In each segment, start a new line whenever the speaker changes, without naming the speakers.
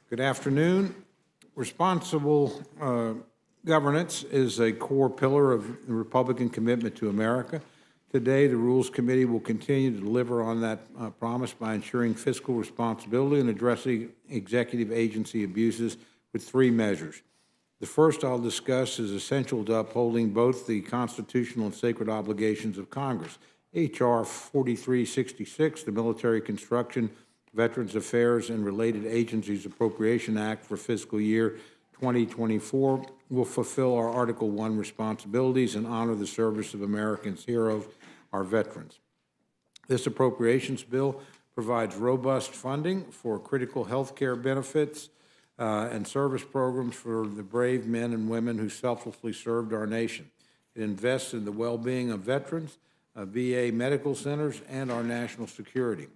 Good afternoon. Responsible governance is a core pillar of the Republican commitment to America. Today, the Rules Committee will continue to deliver on that promise by ensuring fiscal responsibility and addressing executive agency abuses with three measures. The first I'll discuss is essential to upholding both the constitutional and sacred obligations of Congress. H.R. 4366, the Military Construction, Veterans Affairs, and Related Agencies Appropriation Act for fiscal year 2024, will fulfill our Article I responsibilities and honor the service of America's heroes, our veterans. This appropriations bill provides robust funding for critical health care benefits and service programs for the brave men and women who selflessly served our nation. It invests in the well-being of veterans, VA medical centers, and our national security.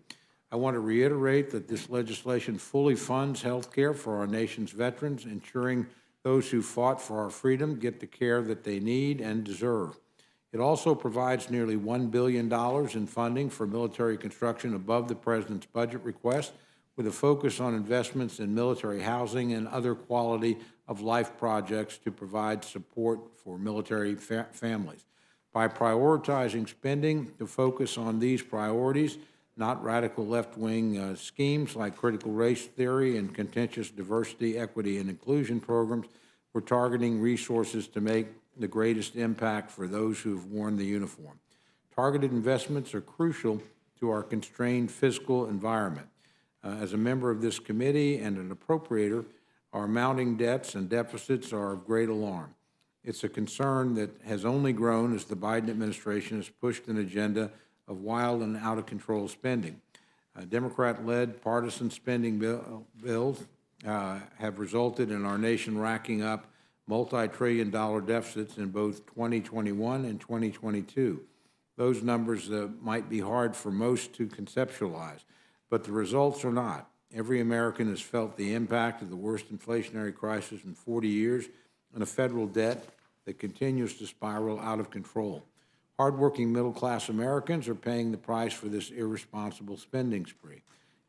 I want to reiterate that this legislation fully funds health care for our nation's veterans, ensuring those who fought for our freedom get the care that they need and deserve. It also provides nearly $1 billion in funding for military construction above the President's budget request, with a focus on investments in military housing and other quality of life projects to provide support for military families. By prioritizing spending to focus on these priorities, not radical left-wing schemes like critical race theory and contentious diversity, equity, and inclusion programs, we're targeting resources to make the greatest impact for those who've worn the uniform. Targeted investments are crucial to our constrained fiscal environment. As a member of this committee and an appropriator, our mounting debts and deficits are of great alarm. It's a concern that has only grown as the Biden administration has pushed an agenda of wild and out-of-control spending. Democrat-led partisan spending bills have resulted in our nation racking up multi-trillion-dollar deficits in both 2021 and 2022. Those numbers might be hard for most to conceptualize, but the results are not. Every American has felt the impact of the worst inflationary crisis in 40 years and a federal debt that continues to spiral out of control. Hardworking middle-class Americans are paying the price for this irresponsible spending spree.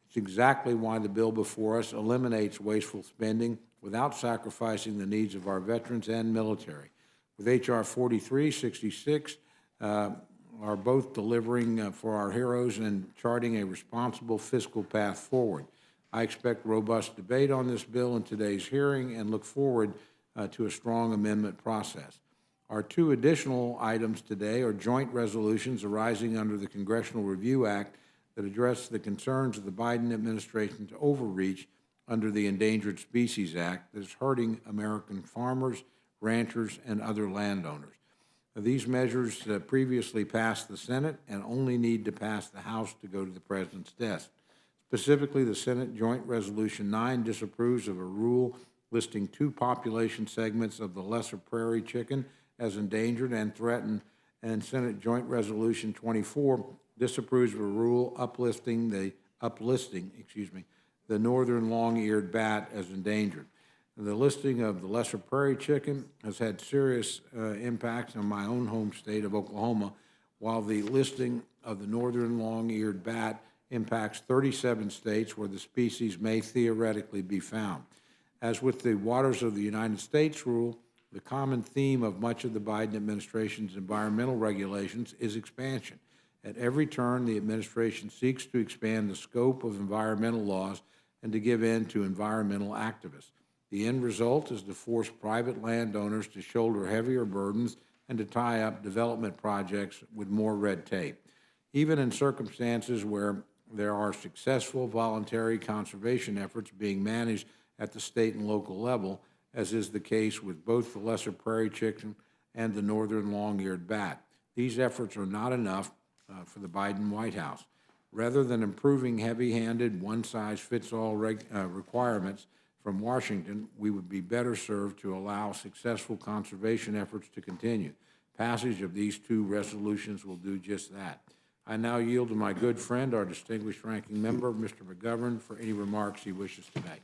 It's exactly why the bill before us eliminates wasteful spending without sacrificing the needs of our veterans and military. With H.R. 4366, are both delivering for our heroes and charting a responsible fiscal path forward. I expect robust debate on this bill in today's hearing and look forward to a strong amendment process. Our two additional items today are joint resolutions arising under the Congressional Review Act that address the concerns of the Biden administration's overreach under the Endangered Species Act that is hurting American farmers, ranchers, and other landowners. These measures previously passed the Senate and only need to pass the House to go to the President's desk. Specifically, the Senate Joint Resolution 9 disapproves of a rule listing two population segments of the lesser prairie chicken as endangered and threatened, and Senate Joint Resolution 24 disapproves of a rule uplisting the northern long-eared bat as endangered. The listing of the lesser prairie chicken has had serious impacts on my own home state of Oklahoma, while the listing of the northern long-eared bat impacts 37 states where the species may theoretically be found. As with the Waters of the United States rule, the common theme of much of the Biden administration's environmental regulations is expansion. At every turn, the administration seeks to expand the scope of environmental laws and to give in to environmental activists. The end result is to force private landowners to shoulder heavier burdens and to tie up development projects with more red tape. Even in circumstances where there are successful voluntary conservation efforts being managed at the state and local level, as is the case with both the lesser prairie chicken and the northern long-eared bat. These efforts are not enough for the Biden White House. Rather than improving heavy-handed, one-size-fits-all requirements from Washington, we would be better served to allow successful conservation efforts to continue. Passage of these two resolutions will do just that. I now yield to my good friend, our distinguished ranking member, Mr. McGovern, for any remarks he wishes to make.